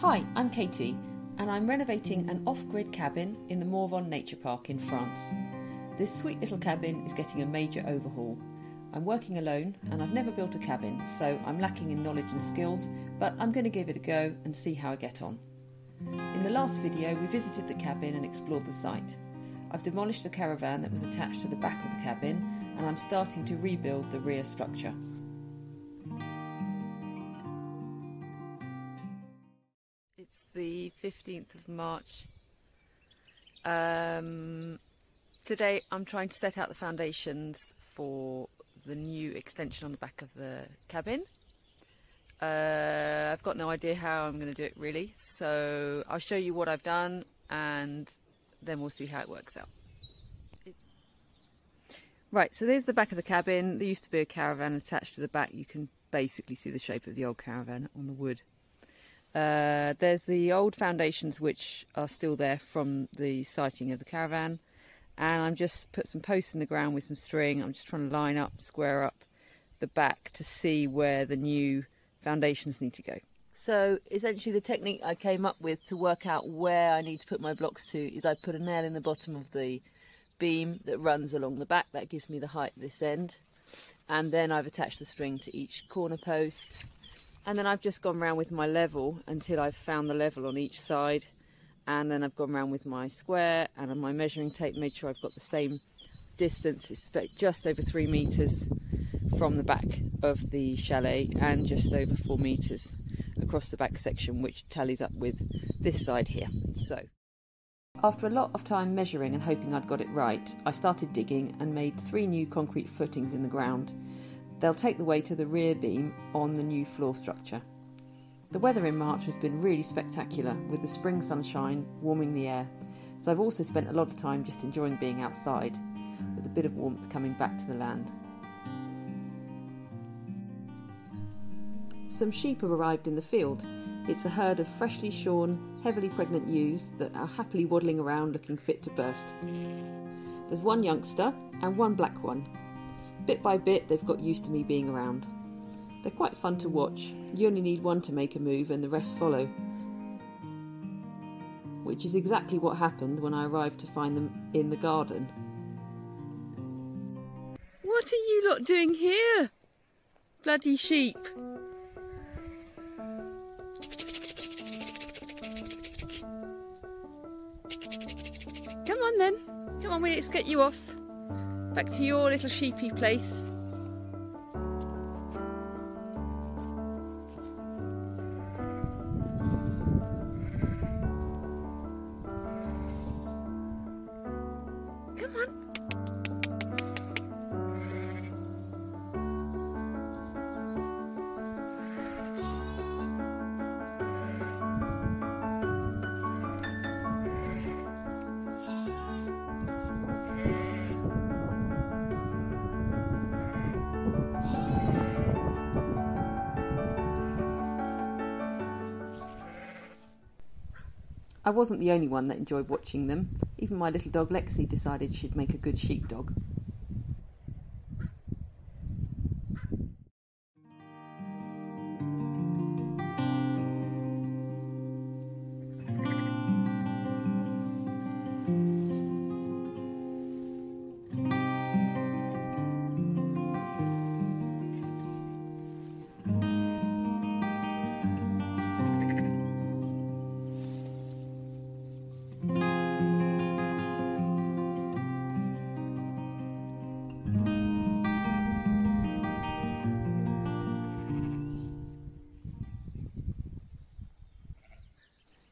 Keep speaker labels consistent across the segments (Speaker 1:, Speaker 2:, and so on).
Speaker 1: Hi, I'm Katie, and I'm renovating an off-grid cabin in the Morvan Nature Park in France. This sweet little cabin is getting a major overhaul. I'm working alone and I've never built a cabin, so I'm lacking in knowledge and skills, but I'm going to give it a go and see how I get on. In the last video we visited the cabin and explored the site. I've demolished the caravan that was attached to the back of the cabin and I'm starting to rebuild the rear structure. It's the 15th of March. Today I'm trying to set out the foundations for the new extension on the back of the cabin. I've got no idea how I'm going to do it really, so I'll show you what I've done and then we'll see how it works out. Right, so there's the back of the cabin. There used to be a caravan attached to the back. You can basically see the shape of the old caravan on the wood. There's the old foundations which are still there from the sighting of the caravan, and I'm just put some posts in the ground with some string. I'm just trying to line up, square up the back to see where the new foundations need to go. So essentially the technique I came up with to work out where I need to put my blocks to is I put a nail in the bottom of the beam that runs along the back. That gives me the height this end, and then I've attached the string to each corner post. And then I've just gone round with my level until I've found the level on each side. And then I've gone round with my square and on my measuring tape, made sure I've got the same distance. It's just over 3 metres from the back of the chalet and just over 4 metres across the back section, which tallies up with this side here. So, after a lot of time measuring and hoping I'd got it right, I started digging and made 3 new concrete footings in the ground. They'll take the weight of the rear beam on the new floor structure. The weather in March has been really spectacular, with the spring sunshine warming the air, so I've also spent a lot of time just enjoying being outside, with a bit of warmth coming back to the land. Some sheep have arrived in the field. It's a herd of freshly shorn, heavily pregnant ewes that are happily waddling around looking fit to burst. There's one youngster and one black one. Bit by bit, they've got used to me being around. They're quite fun to watch. You only need one to make a move and the rest follow. Which is exactly what happened when I arrived to find them in the garden. What are you lot doing here? Bloody sheep. Come on then. Come on, let's get you off. Back to your little sheepy place. Come on. I wasn't the only one that enjoyed watching them. Even my little dog Lexi decided she'd make a good sheepdog.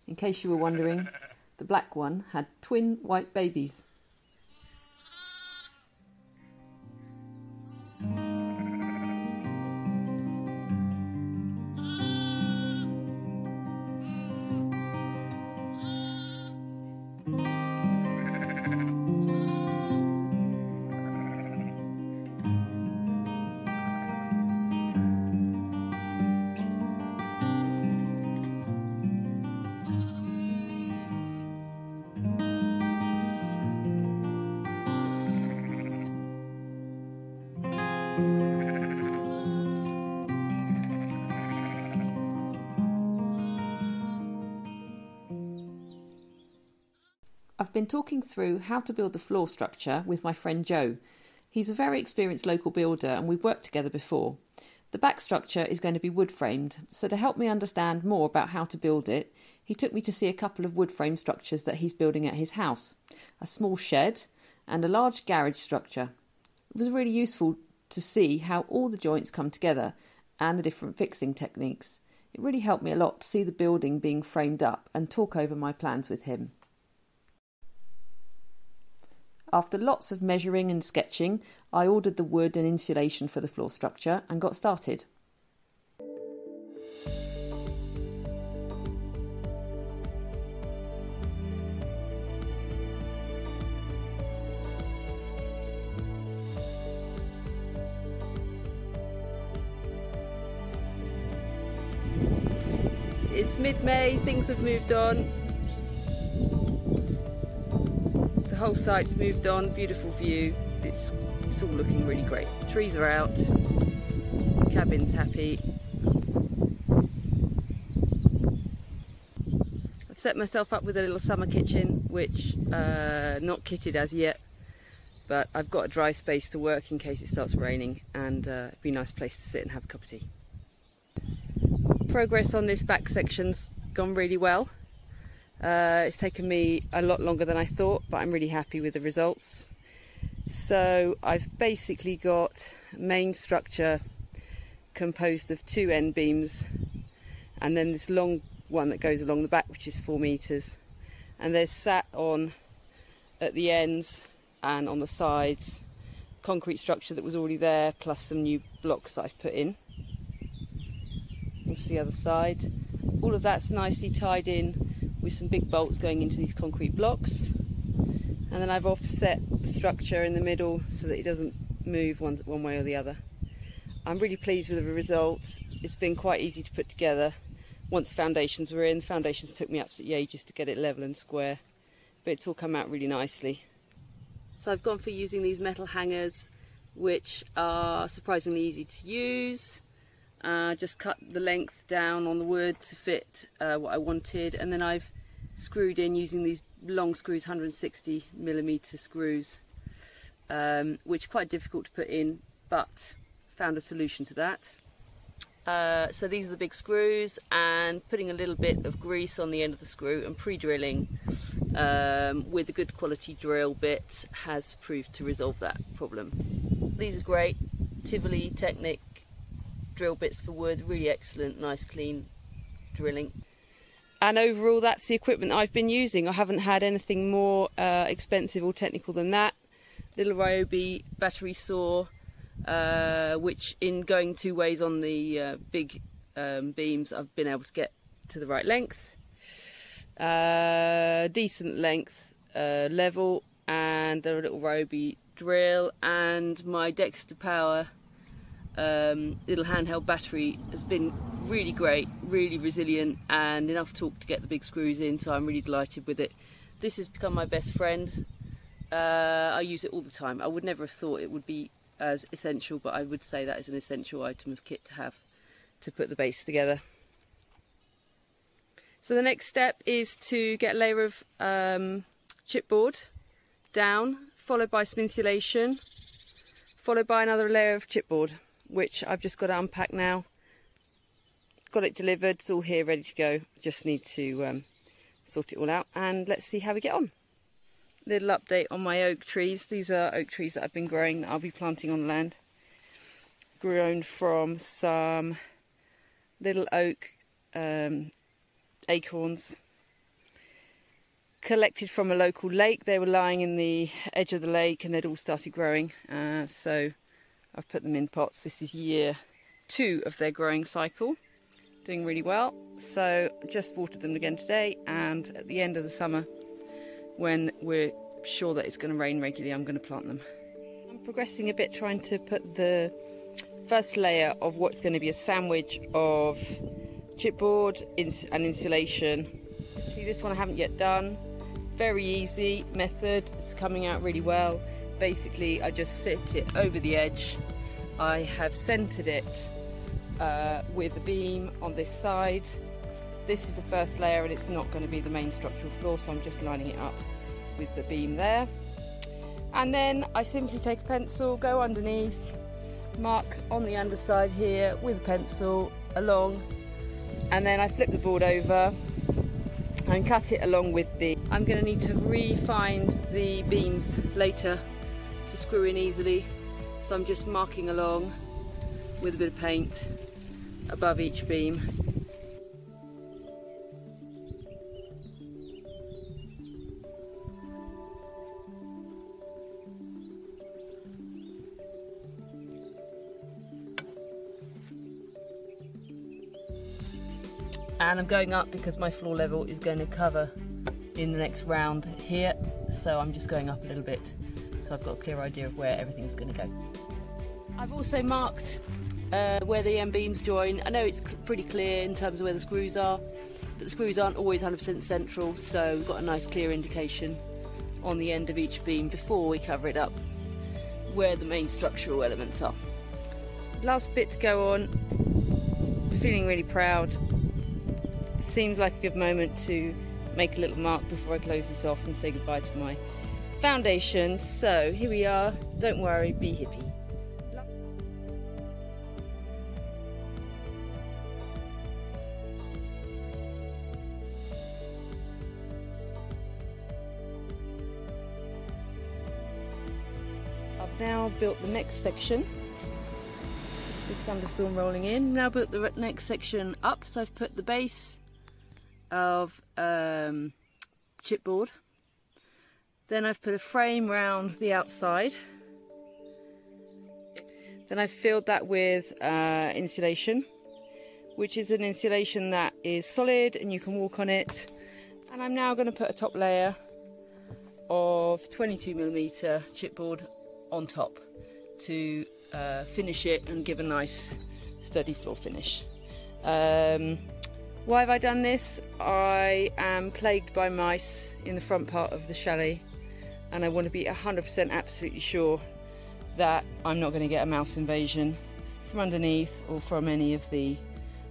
Speaker 1: In case you were wondering, the black one had twin white babies. I've been talking through how to build the floor structure with my friend Joe. He's a very experienced local builder and we've worked together before. The back structure is going to be wood framed, so to help me understand more about how to build it, he took me to see a couple of wood frame structures that he's building at his house, a small shed and a large garage structure. It was really useful to see how all the joints come together and the different fixing techniques. It really helped me a lot to see the building being framed up and talk over my plans with him. After lots of measuring and sketching, I ordered the wood and insulation for the floor structure and got started. It's mid-May, things have moved on. The whole site's moved on, beautiful view. It's all looking really great. Trees are out, the cabin's happy. I've set myself up with a little summer kitchen, which not kitted as yet, but I've got a dry space to work in case it starts raining, and it'd be a nice place to sit and have a cup of tea. Progress on this back section's gone really well. It's taken me a lot longer than I thought, but I'm really happy with the results. So I've basically got main structure composed of 2 end beams and then this long one that goes along the back, which is 4 meters, and there's sat on at the ends and on the sides concrete structure that was already there, plus some new blocks that I've put in. That's the other side. All of that's nicely tied in with some big bolts going into these concrete blocks, and then I've offset the structure in the middle so that it doesn't move one way or the other. I'm really pleased with the results. It's been quite easy to put together once foundations were in. The foundations took me absolutely ages to get it level and square, but it's all come out really nicely. So I've gone for using these metal hangers, which are surprisingly easy to use. Just cut the length down on the wood to fit what I wanted, and then I've screwed in using these long screws, 160mm screws, which are quite difficult to put in, but found a solution to that. So these are the big screws, and putting a little bit of grease on the end of the screw and pre-drilling with a good quality drill bit has proved to resolve that problem. These are great Tivoli Technic drill bits for wood, really excellent, nice clean drilling. And overall that's the equipment I've been using. I haven't had anything more expensive or technical than that. Little Ryobi battery saw, which in going 2 ways on the big beams I've been able to get to the right length, decent length level, and a little Ryobi drill, and my Dexter Power little handheld battery has been really great, really resilient, and enough torque to get the big screws in, so I'm really delighted with it. This has become my best friend. I use it all the time. I would never have thought it would be as essential, but I would say that is an essential item of kit to have to put the base together. So the next step is to get a layer of chipboard down, followed by some insulation, followed by another layer of chipboard, which I've just got to unpack now. Got it delivered, it's all here ready to go. Just need to sort it all out, and let's see how we get on. Little update on my oak trees. These are oak trees that I've been growing, that I'll be planting on the land. Grown from some little oak acorns collected from a local lake. They were lying in the edge of the lake and they'd all started growing, so I've put them in pots. This is year 2 of their growing cycle, doing really well. So just watered them again today, and at the end of the summer, when we're sure that it's going to rain regularly, I'm going to plant them. I'm progressing a bit, trying to put the first layer of what's going to be a sandwich of chipboard and insulation. See, this one I haven't yet done. Very easy method, it's coming out really well. Basically I just sit it over the edge. I have centered it with a beam on this side. This is the first layer and it's not going to be the main structural floor, so I'm just lining it up with the beam there. And then I simply take a pencil, go underneath, mark on the underside here with a pencil along, and then I flip the board over and cut it along with the... I'm going to need to re-find the beams later to screw in easily, so I'm just marking along with a bit of paint above each beam. And I'm going up because my floor level is going to cover in the next round here, so I'm just going up a little bit so I've got a clear idea of where everything's going to go. I've also marked where the end beams join. I know it's pretty clear in terms of where the screws are, but the screws aren't always 100% central, so we've got a nice clear indication on the end of each beam before we cover it up where the main structural elements are. Last bit to go on. Feeling really proud. Seems like a good moment to make a little mark before I close this off and say goodbye to my foundation. So here we are. Don't worry, be hippie. I've now built the next section. Big thunderstorm rolling in. Now built the next section up, so I've put the base of chipboard. Then I've put a frame round the outside. Then I've filled that with insulation, which is an insulation that is solid and you can walk on it. And I'm now going to put a top layer of 22mm chipboard on top to finish it and give a nice sturdy floor finish. Why have I done this? I am plagued by mice in the front part of the chalet, and I want to be 100% absolutely sure that I'm not going to get a mouse invasion from underneath or from any of the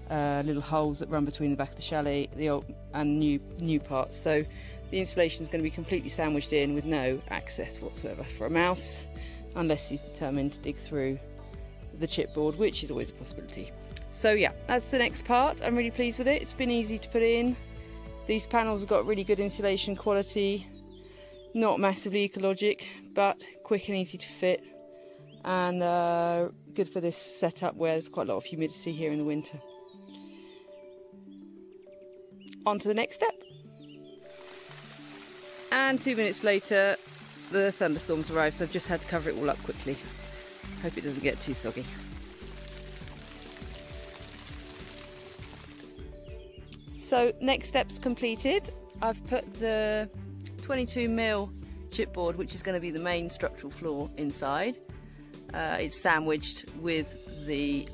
Speaker 1: little holes that run between the back of the chalet, the old and new parts. So the insulation is going to be completely sandwiched in with no access whatsoever for a mouse, unless he's determined to dig through the chipboard, which is always a possibility. So yeah, that's the next part. I'm really pleased with it. It's been easy to put in. These panels have got really good insulation quality, not massively ecologic, but quick and easy to fit, and good for this setup where there's quite a lot of humidity here in the winter. On to the next step. And 2 minutes later, the thunderstorms arrived, so I've just had to cover it all up quickly. Hope it doesn't get too soggy. So next step's completed. I've put the 22mm chipboard, which is going to be the main structural floor, inside. It's sandwiched with the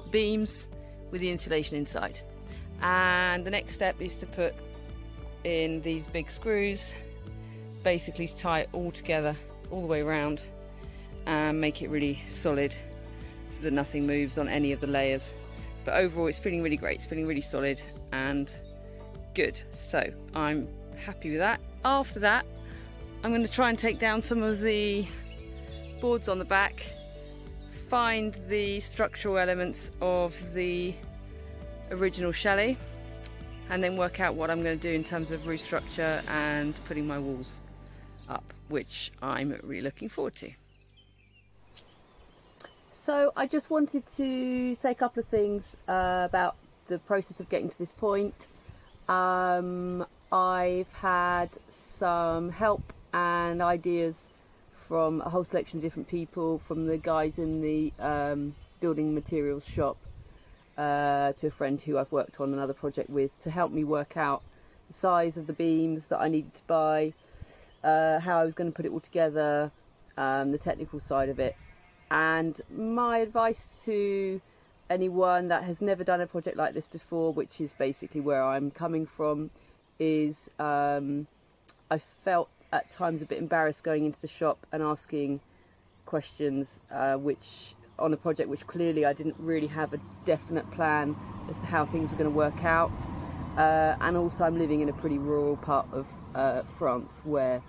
Speaker 1: beams with the insulation inside. And the next step is to put in these big screws, basically to tie it all together all the way around and make it really solid so that nothing moves on any of the layers. But overall it's feeling really great, it's feeling really solid and good. So I'm happy with that. After that, I'm going to try and take down some of the boards on the back, find the structural elements of the original chalet, and then work out what I'm going to do in terms of roof structure and putting my walls up, which I'm really looking forward to. So I just wanted to say a couple of things about the process of getting to this point. I've had some help and ideas from a whole selection of different people, from the guys in the building materials shop to a friend who I've worked on another project with, to help me work out the size of the beams that I needed to buy, how I was going to put it all together, the technical side of it. And my advice to anyone that has never done a project like this before, which is basically where I'm coming from, is I felt at times a bit embarrassed going into the shop and asking questions which on a project which clearly I didn't really have a definite plan as to how things were going to work out. and also I'm living in a pretty rural part of France where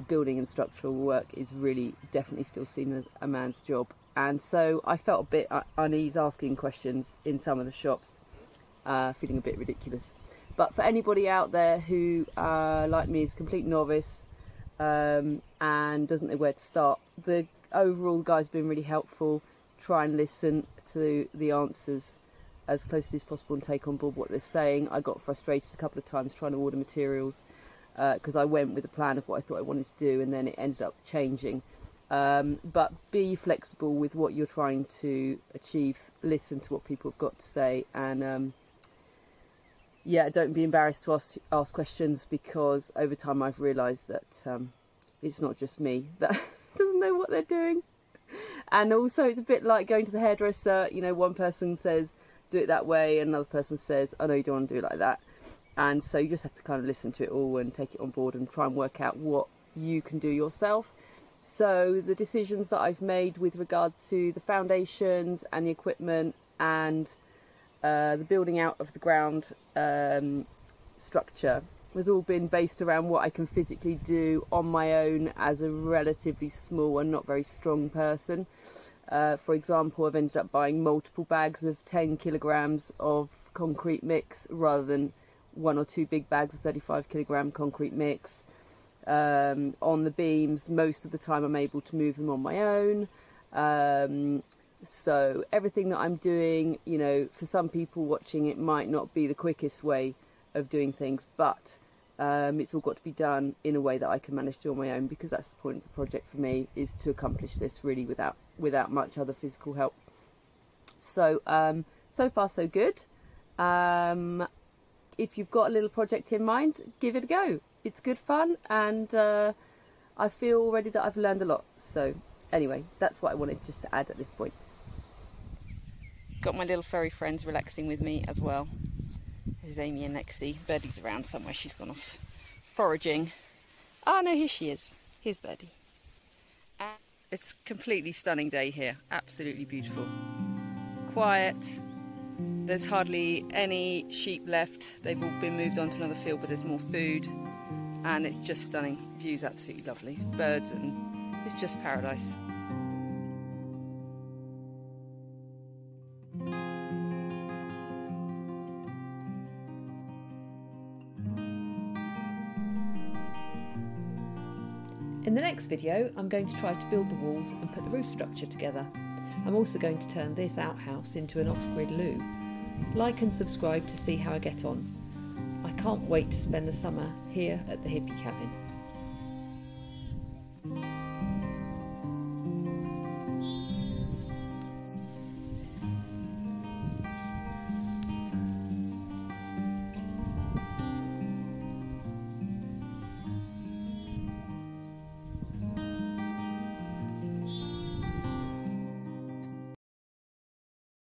Speaker 1: building and structural work is really definitely still seen as a man's job. And so I felt a bit uneasy asking questions in some of the shops, feeling a bit ridiculous. But for anybody out there who, like me, is a complete novice and doesn't know where to start, the overall guy's been really helpful. Try and listen to the answers as closely as possible and take on board what they're saying. I got frustrated a couple of times trying to order materials because I went with a plan of what I thought I wanted to do, and then it ended up changing. But be flexible with what you're trying to achieve. Listen to what people have got to say, and yeah, don't be embarrassed to ask questions, because over time I've realised that it's not just me that doesn't know what they're doing. And also it's a bit like going to the hairdresser. You know, one person says do it that way, and another person says, oh no, you don't want to do it like that. And so you just have to kind of listen to it all and take it on board and try and work out what you can do yourself. So the decisions that I've made with regard to the foundations and the equipment and the building out of the ground structure has all been based around what I can physically do on my own as a relatively small and not very strong person. For example, I've ended up buying multiple bags of 10 kilograms of concrete mix rather than 1 or 2 big bags of 35 kilogram concrete mix. On the beams, most of the time I'm able to move them on my own. So everything that I'm doing, you know, for some people watching it might not be the quickest way of doing things, but it's all got to be done in a way that I can manage to do on my own, because that's the point of the project for me, is to accomplish this really without much other physical help. So so far so good. If you've got a little project in mind, give it a go. It's good fun, and I feel already that I've learned a lot. So anyway, that's what I wanted just to add at this point. Got my little furry friends relaxing with me as well. This is Amy and Lexi. Birdie's around somewhere. She's gone off foraging. Oh no, here she is. Here's Birdie. It's a completely stunning day here. Absolutely beautiful. Quiet. There's hardly any sheep left. They've all been moved on to another field, but there's more food. And it's just stunning. View's absolutely lovely. Birds, and it's just paradise. In the next video, I'm going to try to build the walls and put the roof structure together. I'm also going to turn this outhouse into an off-grid loo. Like and subscribe to see how I get on. I can't wait to spend the summer here at the Hippie Cabin.